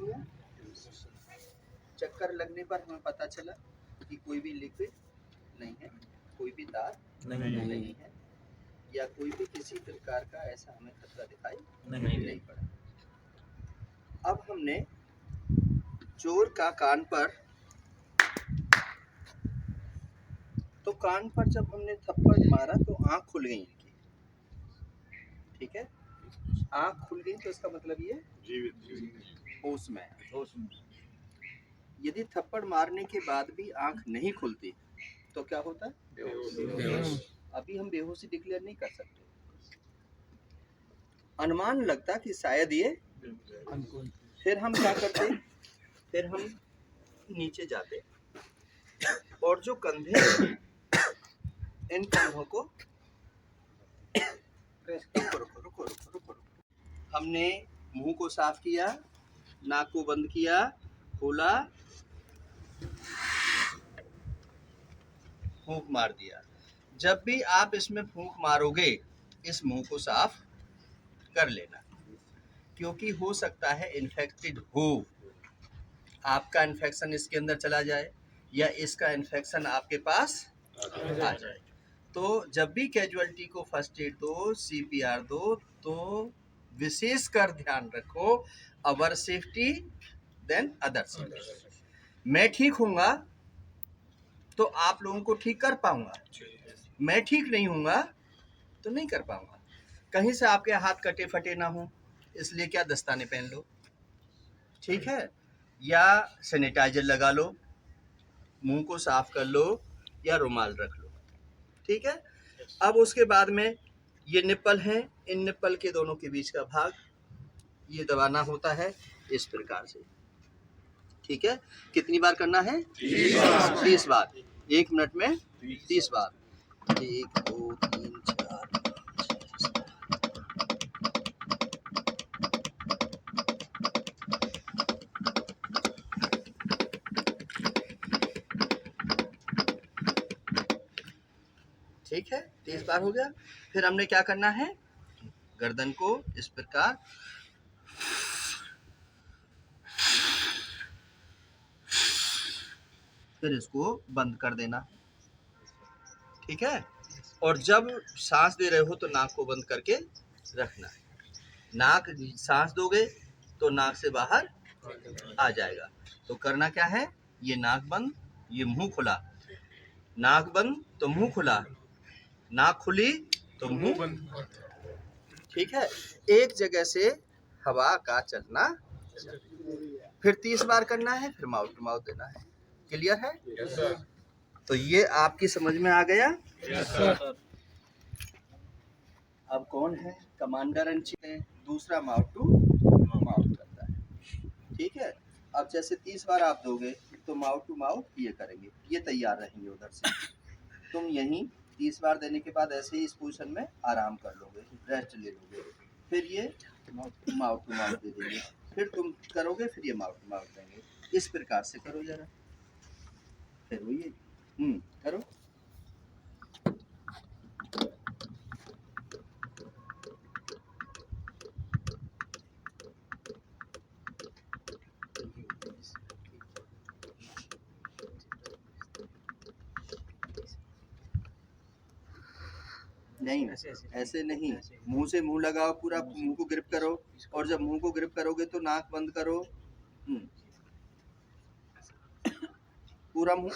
हुआ? चक्कर लगने पर हमें पता चला कि कोई भी लिक्विड नहीं है, कोई भी तार नहीं है, या कोई भी किसी प्रकार का ऐसा हमें खतरा दिखाई नहीं पड़ा। अब हमने चोर का कान पर, तो कान पर जब हमने थप्पड़ मारा तो आंख खुल गई इनकी, ठीक है। आंख खुल गई तो इसका मतलब ये होश में है। यदि थप्पड़ मारने के बाद भी आंख नहीं खुलती तो क्या होता है? बेहोश। अभी हम बेहोशी डिक्लेयर नहीं कर सकते, अनुमान लगता कि शायद ये। फिर हम क्या करते? फिर हम नीचे जाते और जो कंधे, इन कंधों को रुको। हमने मुंह को साफ किया, नाक को बंद किया, खोला, फूंक मार दिया। जब भी आप इसमें फूंक मारोगे इस मुंह को साफ कर लेना, क्योंकि हो सकता है इन्फेक्टेड हो, आपका इन्फेक्शन इसके अंदर चला जाए या इसका इन्फेक्शन आपके पास आ जाए। तो जब भी कैजुअलिटी को फर्स्ट एड दो, सीपीआर दो, तो विशेष कर ध्यान रखो अवर सेफ्टी देन अदर सेफ्टी। मैं ठीक होऊंगा तो आप लोगों को ठीक कर पाऊंगा, मैं ठीक नहीं होऊंगा तो नहीं कर पाऊंगा। कहीं से आपके हाथ कटे फटे ना हो, इसलिए क्या दस्ताने पहन लो, ठीक है, या सैनिटाइजर लगा लो, मुंह को साफ कर लो, या रुमाल रख लो, ठीक है। अब उसके बाद में ये निप्पल हैं, इन निप्पल के दोनों के बीच का भाग ये दबाना होता है इस प्रकार से, ठीक है। कितनी बार करना है? 30 बार। 1 मिनट में 30 बार। 1 2 3 4 5 6 ठीक है, 30 बार हो गया। फिर हमने क्या करना है? गर्दन को इस प्रकार फिर इसको बंद कर देना, ठीक है। और जब सांस दे रहे हो तो नाक को बंद करके रखना है। नाक सांस दोगे तो नाक से बाहर आ जाएगा। तो करना क्या है? ये नाक बंद, ये मुंह खुला, नाक बंद तो मुंह खुला, नाक खुली तो मुंह बंद, ठीक है। एक जगह से हवा का चलना। फिर 30 बार करना है, फिर माउथ टू माउथ देना है। क्लियर है? Yes sir. तो ये आपकी समझ में आ गया? Yes sir. अब कौन है कमांडर इन चीफ है, दूसरा माउथ टू माउथ करता है, ठीक है। अब जैसे 30 बार आप दोगे तो माउथ टू माउथ ये करेंगे, ये तैयार रहेंगे उधर से। तुम यहीं 30 बार देने के बाद ऐसे ही इस पोजीशन में आराम कर लोगे, रेस्ट ले लोगे, फिर ये माउथ टू माउथ दे देंगे, फिर तुम करोगे, फिर ये माउथ टू माउथ देंगे। इस प्रकार से करो जरा, फिर वो ये करो। नहीं, ऐसे नहीं, मुंह से मुंह लगाओ, पूरा मुंह को ग्रिप करो, और जब मुंह को ग्रिप करोगे तो नाक बंद करो, पूरा मुंह,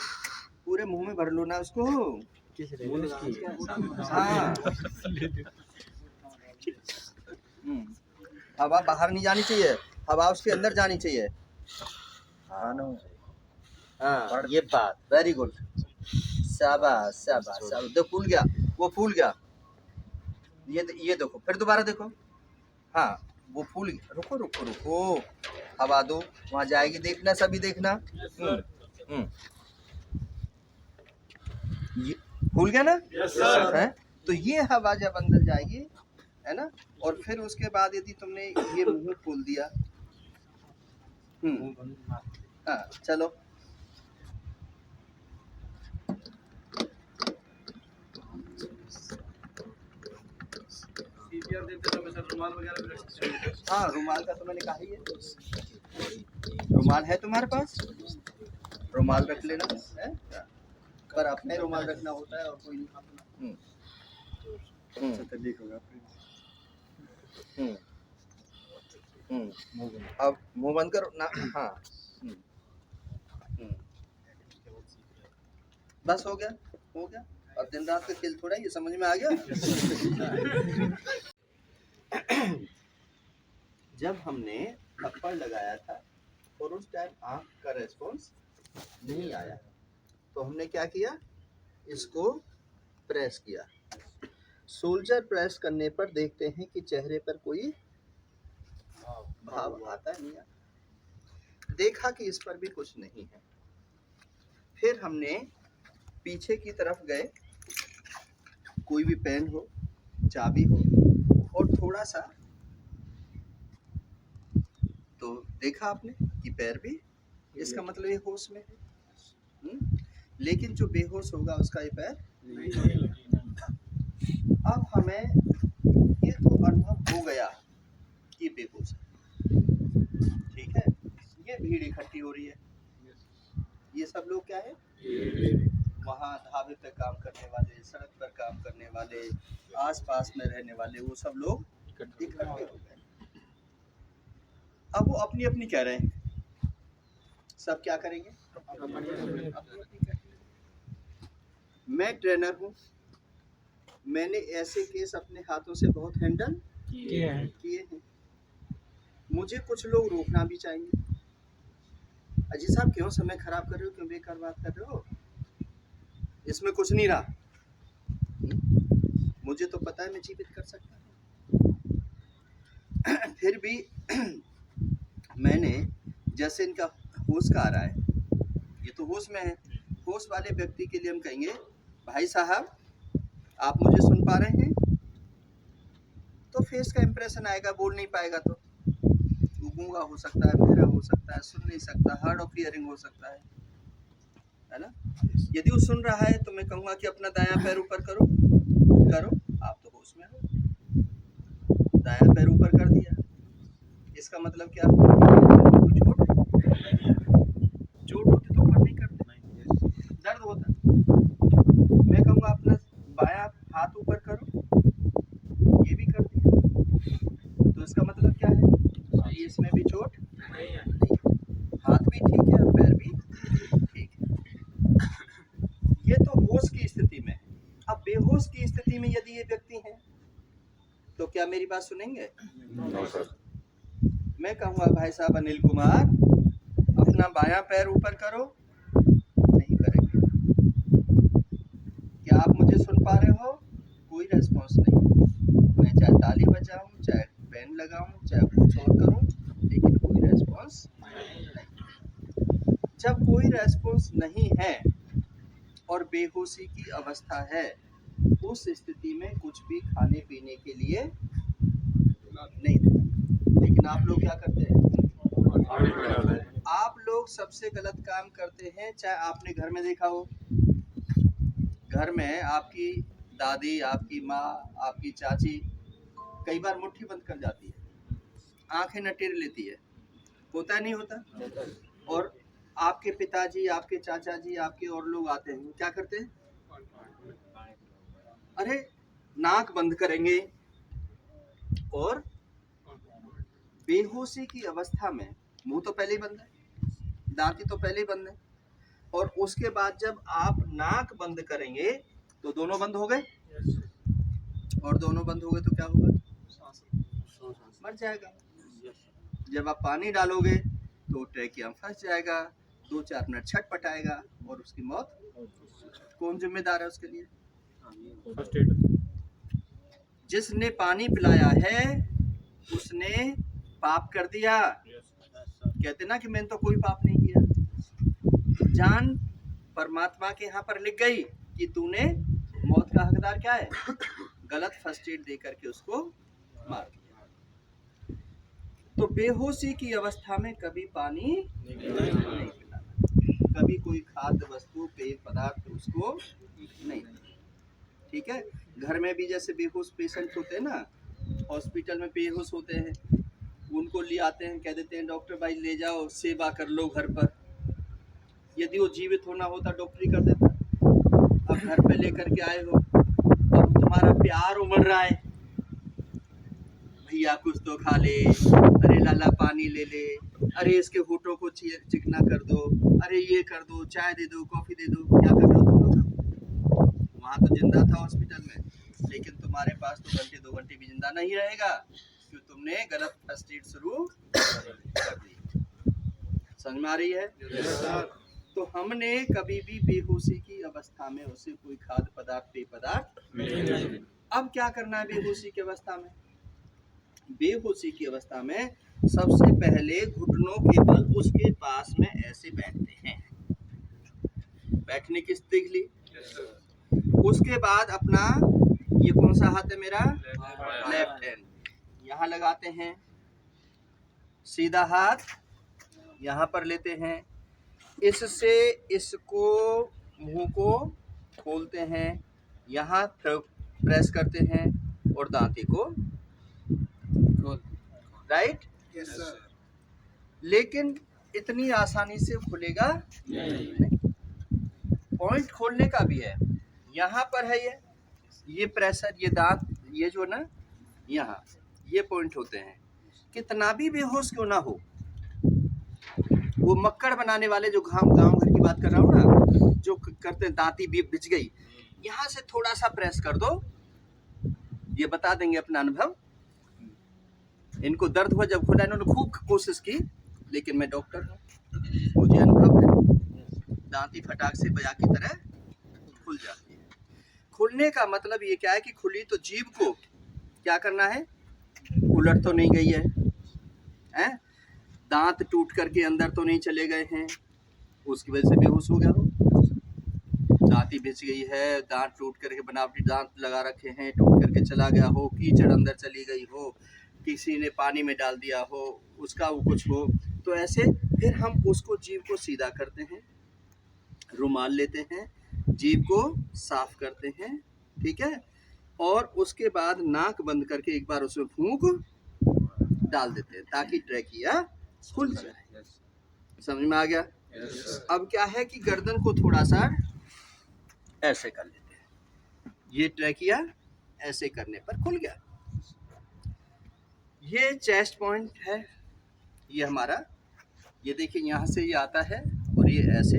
पूरे मुंह में भर लो ना उसको। हाँ, हवा बाहर नहीं जानी चाहिए, हवा उसके अंदर जानी चाहिए। हाँ, ये बात, वेरी गुड, शाबाश शाबाश शाबाश। देखो फूल गया, वो फूल गया, ये देखो, फिर दोबारा देखो, हाँ वो फूल गया। रुको रुको रुको, हवा दो, वहाँ जाएगी, देखना सभी देखना। ये फूल गया ना? Yes sir. है तो ये हवा जब अंदर जाएगी, है ना, और फिर उसके बाद यदि तुमने ये मुंह खोल दिया, हाँ चलो, हाँ रुमाल का तो मैंने कहा ही है। रुमाल है तुम्हारे पास? रुमाल रख लेना है, पर अपने रुमाल रखना होता है और कोई नहीं अपना। अब मुंह बंद करो ना। हाँ, बस हो गया, हो गया। अब दिन रात का खेल थोड़ा, ये समझ में आ गया। जब हमने थप्पड़ लगाया था और उस टाइम आंख का रेस्पॉन्स नहीं आया, तो हमने क्या किया, इसको प्रेस किया। सोल्जर प्रेस करने पर देखते हैं कि चेहरे पर कोई भाव आता नहीं आता। देखा कि इस पर भी कुछ नहीं है। फिर हमने पीछे की तरफ गए, कोई भी पेन हो, चाबी हो, और थोड़ा सा तो देखा आपने कि पैर भी, इसका मतलब ये होश में है। लेकिन जो बेहोश होगा उसका ये पैर नहीं। अब हमें ये तो अनुभव हो गया कि बेहोश है, ठीक है। ये भीड़ इकट्ठी हो रही है, ये सब लोग क्या है, वहाँ ढाबे पे काम करने वाले, सड़क पर काम करने वाले, आसपास में रहने वाले, वो सब लोग इकट्ठे हो गए। अब वो अपनी अपनी कह रहे हैं, सब क्या करेंगे, मैं ट्रेनर हूँ, मैंने ऐसे केस अपने हाथों से बहुत हैंडल किए हैं। मुझे कुछ लोग रोकना भी चाहेंगे, अजी साहब क्यों समय खराब कर रहे हो, क्यों बेकार बात कर रहे हो, इसमें कुछ नहीं रहा, मुझे तो पता है मैं जीवित कर सकता हूँ। फिर भी मैंने, जैसे इनका होश का आ रहा है, ये तो होश में है, होश वाले व्यक्ति के लिए हम कहेंगे, भाई साहब आप मुझे सुन पा रहे हैं, तो फेस का इंप्रेशन आएगा, बोल नहीं पाएगा तो गूंगा हो सकता है, बहरा हो सकता है, सुन नहीं सकता, हार्ड ऑफ हियरिंग हो सकता है ना। यदि वो सुन रहा है तो मैं कहूँगा कि अपना दायां पैर ऊपर करो, आप तो होश में हो, दायां पैर ऊपर कर दिया, इसका मतलब क्या हुआ, चोट होती तो ऊपर नहीं करते, दर्द होता। मैं कहूँगा अपना बायां हाथ ऊपर करो, ये भी कर दिया, तो इसका मतलब क्या है, इसमें भी चोट नहीं, हाथ भी ठीक है और पैर भी ठीक है। ये तो होश की स्थिति में। अब बेहोश की स्थिति में यदि ये व्यक्ति है तो क्या मेरी बात सुनेंगे? नहीं सर। मैं कहूँगा भाई साहब अनिल कुमार अपना बायां पैर ऊपर करो, नहीं करेंगे। क्या आप मुझे सुन पा रहे हो? कोई रेस्पॉन्स नहीं। मैं चाहे ताली बजाऊं, चाहे पेन लगाऊं, चाहे कुछ और करूं, लेकिन कोई रेस्पॉन्स नहीं। जब कोई रेस्पॉन्स नहीं है और बेहोशी की अवस्था है, उस स्थिति में कुछ भी खाने पीने के लिए नहीं देता। लेकिन आप लोग क्या करते हैं, आप लोग सबसे गलत काम करते हैं। चाहे आपने घर में देखा हो, घर में आपकी दादी, आपकी माँ, आपकी चाची कई बार मुट्ठी बंद कर जाती है, आंखें नटेर लेती है, होता नहीं होता? और आपके पिताजी, आपके चाचा जी, आपके और लोग आते हैं, क्या करते हैं, अरे नाक बंद करेंगे, और बेहोशी की अवस्था में मुंह तो पहले ही बंद है, दांती तो पहले ही बंद है, और उसके बाद जब आप नाक बंद करेंगे तो दोनों बंद हो गए, और दोनों बंद हो गए तो क्या होगा, मर जाएगा। जब आप पानी डालोगे तो ट्रैकिया में फंस जाएगा, 2-4 मिनट छटपटाएगा और उसकी मौत। कौन जिम्मेदार है उसके लिए? जिसने पानी पिलाया है उसने पाप कर दिया। कहते ना कि मैंने तो कोई पाप नहीं किया। जान परमात्मा के यहाँ पर लिख गई कि तूने मौत का हकदार क्या है, गलत फर्स्ट एड दे करके उसको मार दिया। तो बेहोशी की अवस्था में कभी पानी नहीं पिलाना, कभी कोई खाद्य वस्तु, पेय पदार्थ उसको नहीं, ठीक है। घर में भी जैसे बेहोश पेशेंट होते हैं ना, हॉस्पिटल में बेहोश होते हैं, उनको ले आते हैं, कह देते हैं डॉक्टर भाई ले जाओ, सेवा कर लो घर पर। यदि वो जीवित होना होता डॉक्टरी कर देता। अब घर पे लेकर के आए हो, अब तुम्हारा प्यार उमड़ रहा है, भैया कुछ तो खा ले, अरे लाला पानी ले ले, अरे इसके होठों को चिकना कर दो, अरे ये कर दो, चाय दे दो, कॉफी दे दो। क्या कर रहे हो तुम लोग? वहां तो जिंदा था हॉस्पिटल में, लेकिन तुम्हारे पास तो घंटे 2 घंटे भी जिंदा नहीं रहेगा, क्यों तुमने गलत फर्स्ट एड शुरू कर दी। समझ में आ रही है? तो हमने कभी भी बेहोशी की अवस्था में उसे कोई खाद्य पदार्थ, पेय पदार्थ नहीं। अब क्या करना है बेहोशी की अवस्था में? बेहोशी की अवस्था में सबसे पहले घुटनों के बल उसके पास में ऐसे बैठते हैं, बैठने की स्थिति ली। उसके बाद अपना ये कौन सा हाथ है मेरा? लेफ्ट हैंड, यहाँ लगाते हैं, सीधा हाथ यहाँ पर लेते हैं, इससे इसको मुंह को खोलते हैं, यहाँ प्रेस करते हैं और दांती को, राइट? Yes sir. लेकिन इतनी आसानी से खुलेगा नहीं। पॉइंट खोलने का भी है, यहाँ पर है ये प्रेशर, ये दांत, ये जो ना यहाँ ये पॉइंट होते हैं। कितना भी बेहोश क्यों ना हो, वो मक्कड़ बनाने वाले जो गांव घर की बात कर रहा हूँ ना, जो करते हैं दांती भी बिछ गई, यहाँ से थोड़ा सा प्रेस कर दो, ये बता देंगे अपना अनुभव। इनको दर्द हुआ जब खुला, इन्होंने खूब कोशिश की, लेकिन मैं डॉक्टर हूँ, मुझे अनुभव है, दांती फटाक से बजा की तरह खुल जाती है। खुलने का मतलब ये क्या है कि खुली तो जीभ को क्या करना है? उलट तो नहीं गई है? दांत टूट करके अंदर तो नहीं चले गए हैं, उसकी वजह से बेहोश हो गया हो। दांती बिछ गई है, दांत टूट करके बनावटी दांत लगा रखे हैं, टूट करके चला गया हो, कीचड़ अंदर चली गई हो, किसी ने पानी में डाल दिया हो, उसका वो कुछ हो, तो ऐसे फिर हम उसको जीभ को सीधा करते हैं, रुमाल लेते हैं, जीभ को साफ करते हैं, ठीक है, और उसके बाद नाक बंद करके एक बार उसमें फूंक डाल देते हैं ताकि ट्रैकिया खुल जाए। समझ में आ गया? अब क्या है कि गर्दन को थोड़ा सा ऐसे कर लेते हैं, ये ट्रैकिया ऐसे करने पर खुल गया। ये चेस्ट पॉइंट है, ये हमारा, ये देखिए यहाँ से ये आता है और ये ऐसे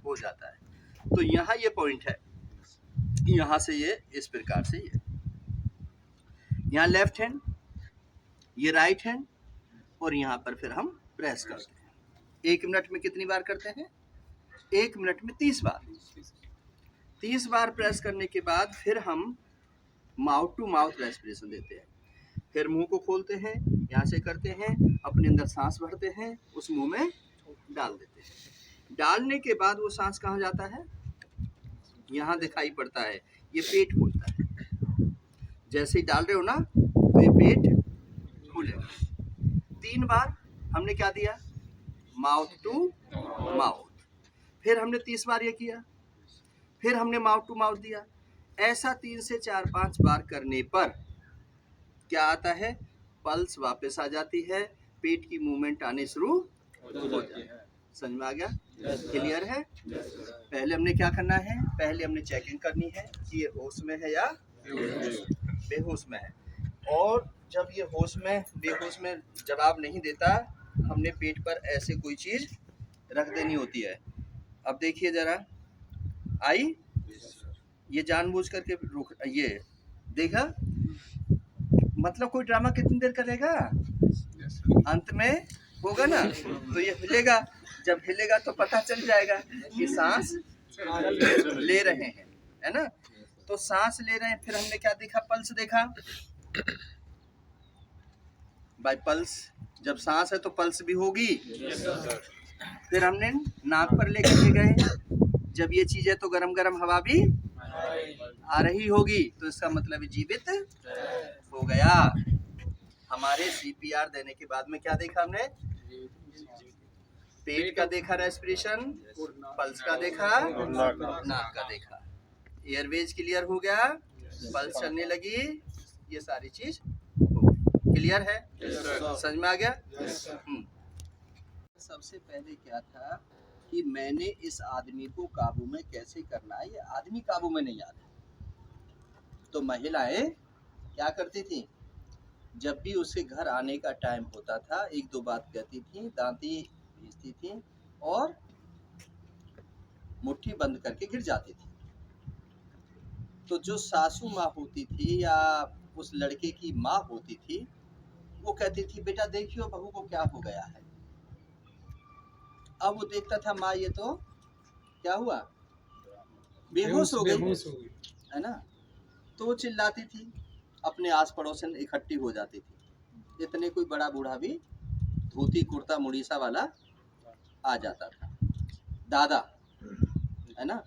हो जाता है, तो यहाँ ये पॉइंट है, यहाँ से ये इस प्रकार से ये यहाँ लेफ्ट हैंड, ये राइट हैंड, और यहाँ पर फिर हम प्रेस करते हैं। 1 मिनट में कितनी बार करते हैं? 1 मिनट में 30 बार। 30 बार प्रेस करने के बाद फिर हम माउथ टू माउथ रेस्पिरेशन देते हैं, फिर मुंह को खोलते हैं, यहाँ से करते हैं, अपने अंदर सांस भरते हैं, उस मुंह में डाल देते हैं। डालने के बाद वो सांस कहाँ जाता है? यहाँ दिखाई पड़ता है, ये पेट खुलता है। जैसे ही डाल रहे हो ना तो ये पेट खुलेगा। 3 बार हमने क्या दिया? Mouth to mouth. फिर हमने 30 बार ये किया, फिर हमने माउथ टू माउथ दिया। ऐसा 3 से 4-5 बार करने पर क्या आता है? पल्स वापस आ जाती है, पेट की मूवमेंट आने शुरू हो जाती है। समझ में आ गया? क्लियर है? पहले हमने क्या करना है? पहले हमने चेकिंग करनी है कि ये होश में है या बेहोश में है, और जब ये होश में बेहोश में जवाब नहीं देता, हमने पेट पर ऐसे कोई चीज रख देनी होती है। अब देखिए जरा, आई, ये जानबूझ करके रुक, ये देखा, मतलब कोई ड्रामा कितनी देर करेगा? अंत में होगा ना, तो ये हिलेगा, जब हिलेगा तो पता चल जाएगा कि सांस ले रहे हैं, है ना? तो सांस ले रहे हैं, फिर हमने क्या देखा? पल्स देखा। बाय पल्स, जब सांस है तो पल्स भी होगी। फिर हमने नाक पर लेकर के गए, जब ये चीज है तो गरम गरम हवा भी आ रही होगी, तो इसका मतलब जीवित हो गया। हमारे सीपीआर देने के बाद में क्या देखा हमने? पेट का देखा रेस्पिरेशन, पल्स का देखा, नाक का देखा, एयरवेज क्लियर हो गया, पल्स चलने लगी, ये सारी चीज हो गई। क्लियर है? समझ में आ गया? सबसे पहले क्या था कि मैंने इस आदमी को काबू में कैसे करना है, ये आदमी काबू में नहीं आता। तो महिलाएं क्या करती थी, जब भी उसके घर आने का टाइम होता था, एक दो बात कहती थी, दांती भींचती थी और मुट्ठी बंद करके गिर जाती थी। तो जो सासू माँ होती थी या उस लड़के की माँ होती थी, वो कहती थी बेटा देखियो बहू को क्या हो गया है। अब वो देखता था माँ ये तो क्या हुआ, बेहोश हो गई, है ना। तो वो चिल्लाती थी, अपने आस पड़ोसन इकट्ठी हो जाती थी। इतने कोई बड़ा बूढ़ा भी धोती कुर्ता मुड़ीसा वाला आ जाता था, दादा, है ना।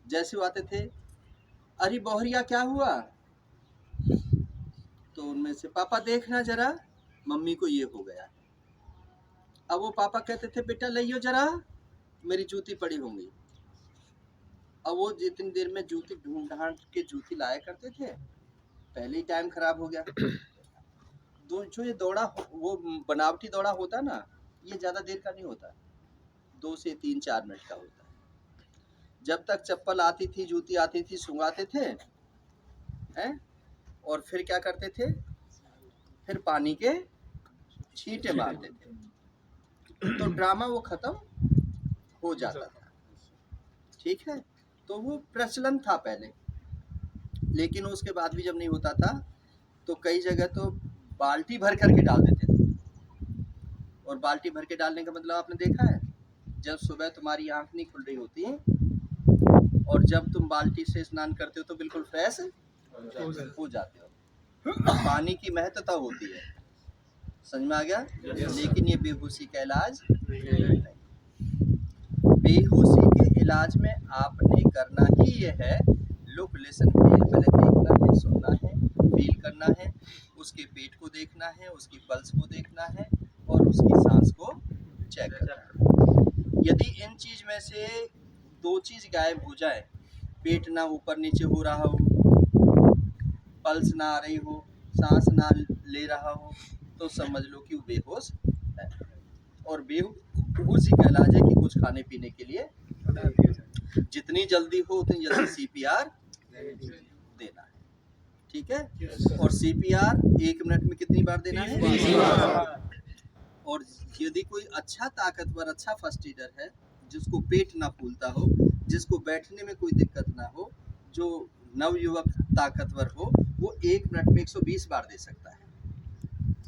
जैसे वो आते थे, अरे बहरिया क्या हुआ, तो उनमें से पापा देखना जरा मम्मी को ये हो गया। अब वो पापा कहते थे बेटा लियो जरा, मेरी जूती पड़ी होंगी। अब वो जितनी देर में जूती ढूंढ ढांड के जूती लाया करते थे, पहले ही टाइम खराब हो गया। जो ये दौड़ा वो बनावटी दौड़ा होता ना, ये ज्यादा देर का नहीं होता, 2 से 3-4 मिनट का होता है। जब तक चप्पल आती थी, जूती आती थी, सुंघाते थे, हैं, और फिर क्या करते थे, फिर पानी के छींटे मारते थे, तो ड्रामा वो खत्म हो जाता था। ठीक है, तो वो प्रचलन था पहले। लेकिन उसके बाद भी जब नहीं होता था तो कई जगह तो बाल्टी भर करके डाल देते थे। और बाल्टी भर के डालने का मतलब आपने देखा है, जब सुबह तुम्हारी आंख नहीं खुल रही होती और जब तुम बाल्टी से स्नान करते हो तो बिल्कुल फ्रेश हो जाते हो। पानी की महत्वता होती है, समझ में आ गया? लेकिन ये बेहोशी का इलाज नहीं। बेहोशी के इलाज में आपने करना ही ये है, लुक लिसन फील, पहले देखना है, सुनना है, फील करना है, उसके पेट को देखना है, उसकी पल्स को देखना है और उसकी सांस को चेक करना है। यदि इन चीज में से 2 चीज गायब हो जाए, पेट ना ऊपर नीचे हो रहा हो, पल्स ना आ रही हो, सांस ना ले रहा हो, तो समझ लो कि वो बेहोश है। और बेहोशी का इलाज है कि कुछ खाने पीने के लिए जितनी जल्दी हो उतनी जल्दी सीपीआर देना है। ठीक है, और सीपीआर 1 मिनट में कितनी बार देना है? और यदि कोई अच्छा ताकतवर, अच्छा फर्स्ट एडर है, जिसको पेट ना फूलता हो, जिसको बैठने में कोई दिक्कत ना हो, जो नवयुवक ताकतवर हो, वो 1 मिनट में 120 बार दे सकता है।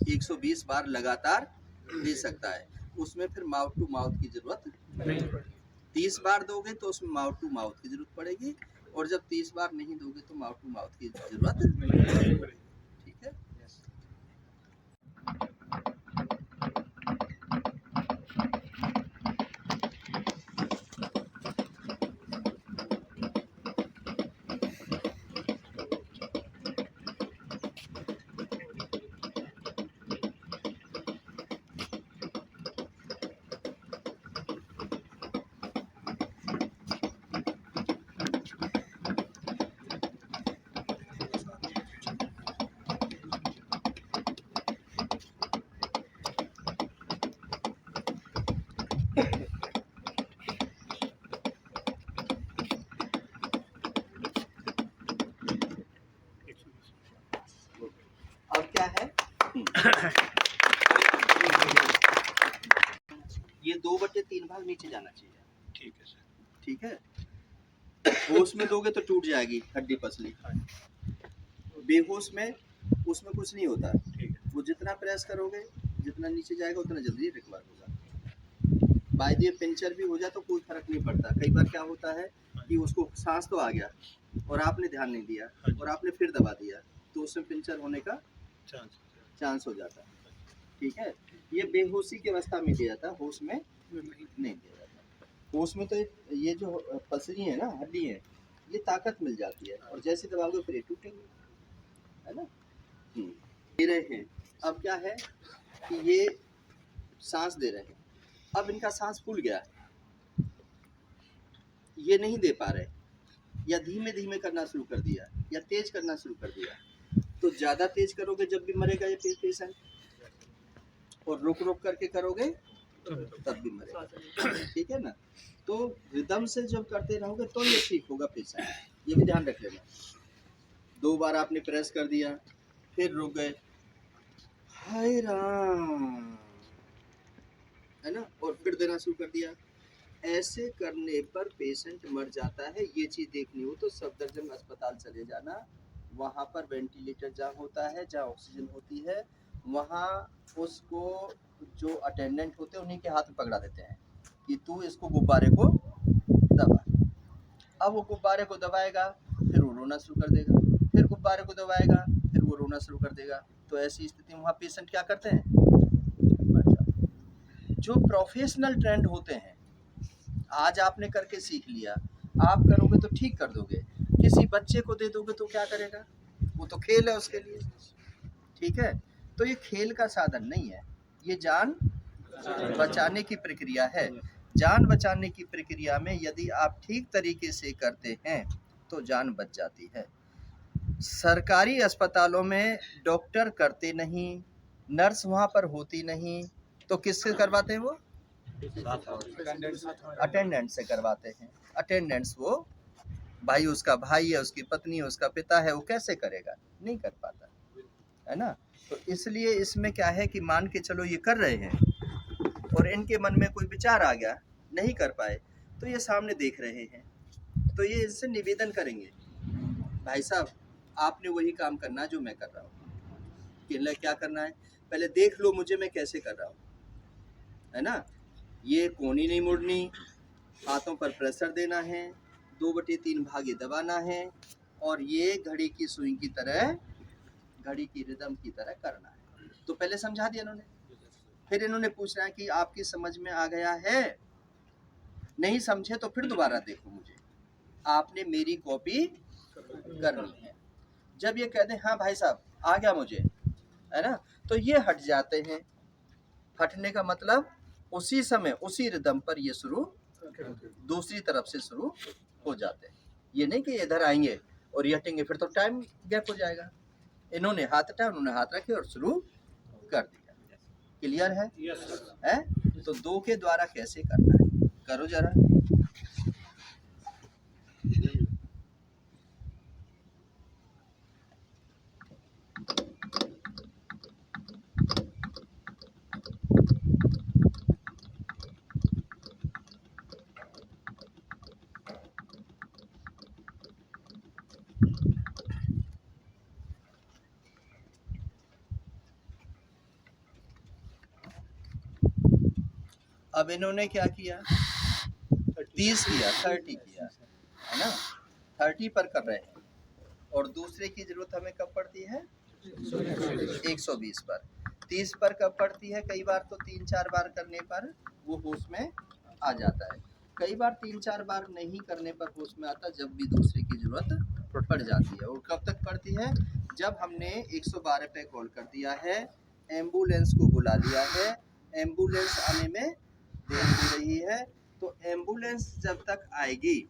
120 बार लगातार दे सकता है। उसमें फिर माउथ टू माउथ की जरूरत नहीं पड़ेगी। 30 बार दोगे तो उसमें माउथ टू माउथ की जरूरत पड़ेगी, और जब 30 बार नहीं दोगे तो माउथ टू माउथ की जरूरत नहीं पड़ेगी। ठीक है। अब क्या है, ये 2/3 भाग नीचे जाना चाहिए। ठीक है सर। ठीक है, होश में दोगे तो टूट जाएगी हड्डी पसली, बेहोश में उसमें कुछ नहीं होता। वो जितना प्रेस करोगे, जितना नीचे जाएगा उतना जल्दी रिकवर होगा। बाय द वे पंचर भी हो जाए तो कोई फर्क नहीं पड़ता। कई बार क्या होता है कि उसको सांस तो आ गया और आपने ध्यान नहीं दिया और आपने फिर दबा दिया, तो उसमें पंचर होने का चांस हो जाता है। ठीक है, ये बेहोशी की अवस्था में दिया जाता है, होश में नहीं दिया जाता। होश में तो ये जो पसली है ना, हड्डी है, ये ताकत मिल जाती है और जैसे दबाओगे फिर ये टूटेंगे, है ना। दे रहे हैं, अब क्या है कि ये सांस दे रहे हैं, अब इनका सांस फूल गया, ये नहीं दे पा रहे, या धीमे धीमे करना शुरू कर दिया या तेज करना शुरू कर दिया। तो ज्यादा तेज करोगे जब भी मरेगा ये पेशेंट, और रुक रुक करके करोगे तब भी मरेगा, ठीक है ना। तो रिदम से जब करते रहोगे तो ये ठीक होगा पेशेंट, ये भी ध्यान रख लेना। 2 बार आपने प्रेस कर दिया, फिर रुक गए, हाय राम, है ना, और फिर देना शुरू कर दिया। ऐसे करने पर पेशेंट मर जाता है। ये चीज़ देखनी हो तो सफदरजंग अस्पताल चले जाना, वहाँ पर वेंटिलेटर जहाँ होता है, जहाँ ऑक्सीजन होती है, वहाँ उसको जो अटेंडेंट होते हैं उन्हीं के हाथ में पकड़ा देते हैं कि तू इसको गुब्बारे को दबा। अब वो गुब्बारे को दबाएगा, फिर वो रोना शुरू कर देगा, फिर गुब्बारे को दबाएगा, फिर वो रोना शुरू कर देगा। तो ऐसी स्थिति में वहाँ पेशेंट क्या करते हैं, मर जाते हैं। जो प्रोफेशनल ट्रेंड होते हैं, आज आपने करके सीख लिया, आप करोगे तो ठीक कर दोगे, किसी बच्चे को दे दोगे तो क्या करेगा, वो तो खेल है उसके लिए, ठीक है। तो ये खेल का साधन नहीं है, ये जान बचाने की प्रक्रिया है। जान बचाने की प्रक्रिया में यदि आप ठीक तरीके से करते हैं तो जान बच जाती है। सरकारी अस्पतालों में डॉक्टर करते नहीं, नर्स वहाँ पर होती नहीं, तो किससे करवाते हैं वो, अटेंडेंट से करवाते हैं। अटेंडेंट्स वो भाई, उसका भाई है, उसकी पत्नी है, उसका पिता है, वो कैसे करेगा, नहीं कर पाता, है ना। तो इसलिए इसमें क्या है कि मान के चलो ये कर रहे हैं और इनके मन में कोई विचार आ गया, नहीं कर पाए, तो ये सामने देख रहे हैं, तो ये इनसे निवेदन करेंगे, भाई साहब आपने वही काम करना है जो मैं कर रहा हूँ। कि क्या करना है, पहले देख लो मुझे मैं कैसे कर रहा हूँ, है ना। ये कोनी नहीं मुड़नी, हाथों पर प्रेशर देना है, 2/3 भागे दबाना है, और ये घड़ी की सुई की तरह, घड़ी की रिदम की तरह करना है। तो पहले समझा दिया इन्होंने, फिर इन्होंने पूछना है कि आपकी समझ में आ गया है, नहीं समझे तो फिर दोबारा देखो मुझे, आपने मेरी कॉपी करनी है। जब ये कहते हैं हाँ भाई साहब आ गया मुझे, है ना, तो ये हट जाते हैं। हटने का मतलब उसी समय उसी रिदम पर ये शुरू दूसरी तरफ से शुरू हो जाते हैं। ये नहीं कि इधर आएंगे और ये हटेंगे, फिर तो टाइम गैप हो जाएगा। इन्होंने हाथ हटाया, उन्होंने हाथ रखे और शुरू कर दिया। क्लियर है? है? तो 2 के द्वारा कैसे करना है, करो जरा। अब इन्होंने क्या किया, 30 किया, 30 किया, है ना, 30 पर कर रहे हैं, और दूसरे की जरूरत हमें कब पड़ती है, 120 पर। 30 पर कब पड़ती है, कई बार तो 3-4 बार करने पर वो होश में आ जाता है, कई बार 3-4 बार नहीं करने पर होश में आता, जब भी दूसरे की जरूरत पड़ जाती है। और कब तक पड़ती है, जब हमने 112 पे कॉल कर दिया है, एम्बुलेंस को बुला लिया है, एम्बुलेंस आने में देर हो रही है, तो एम्बुलेंस जब तक आएगी,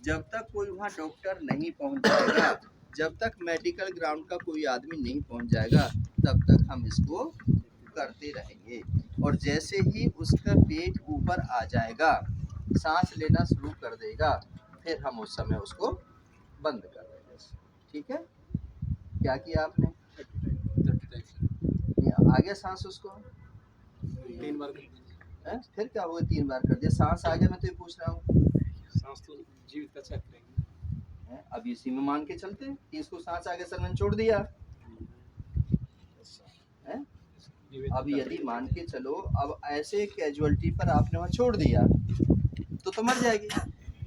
जब तक कोई वहाँ डॉक्टर नहीं पहुँच जाएगा, जब तक मेडिकल ग्राउंड का कोई आदमी नहीं पहुँच जाएगा, तब तक हम इसको करते रहेंगे। और जैसे ही उसका पेट ऊपर आ जाएगा, सांस लेना शुरू कर देगा, फिर हम उस समय उसको बंद कर देंगे। ठीक है, क्या किया आपने, आगे सांस उसको 3 बार है? फिर क्या हुआ, 3 बार कर दिया, सांस आ गया, मैं तो ये पूछ रहा हूँ, सांस तो जीवित का चेक करेंगे। अब इसी में मान के चलते हैं कि इसको सांस आगे सर मैंने छोड़ दिया है। अब यदि मान के चलो, अब ऐसे कैजुअलिटी पर आपने वहाँ छोड़ दिया तो मर जाएगी,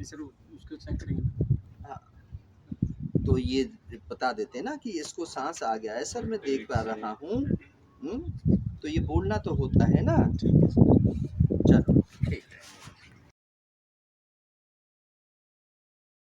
सर उसको चेक करेंगे। हाँ, तो ये बता देते हैं ना कि इसको सांस आ गया है सर, मैं देख पा रहा हूँ, तो ये बोलना तो होता है ना। चलो।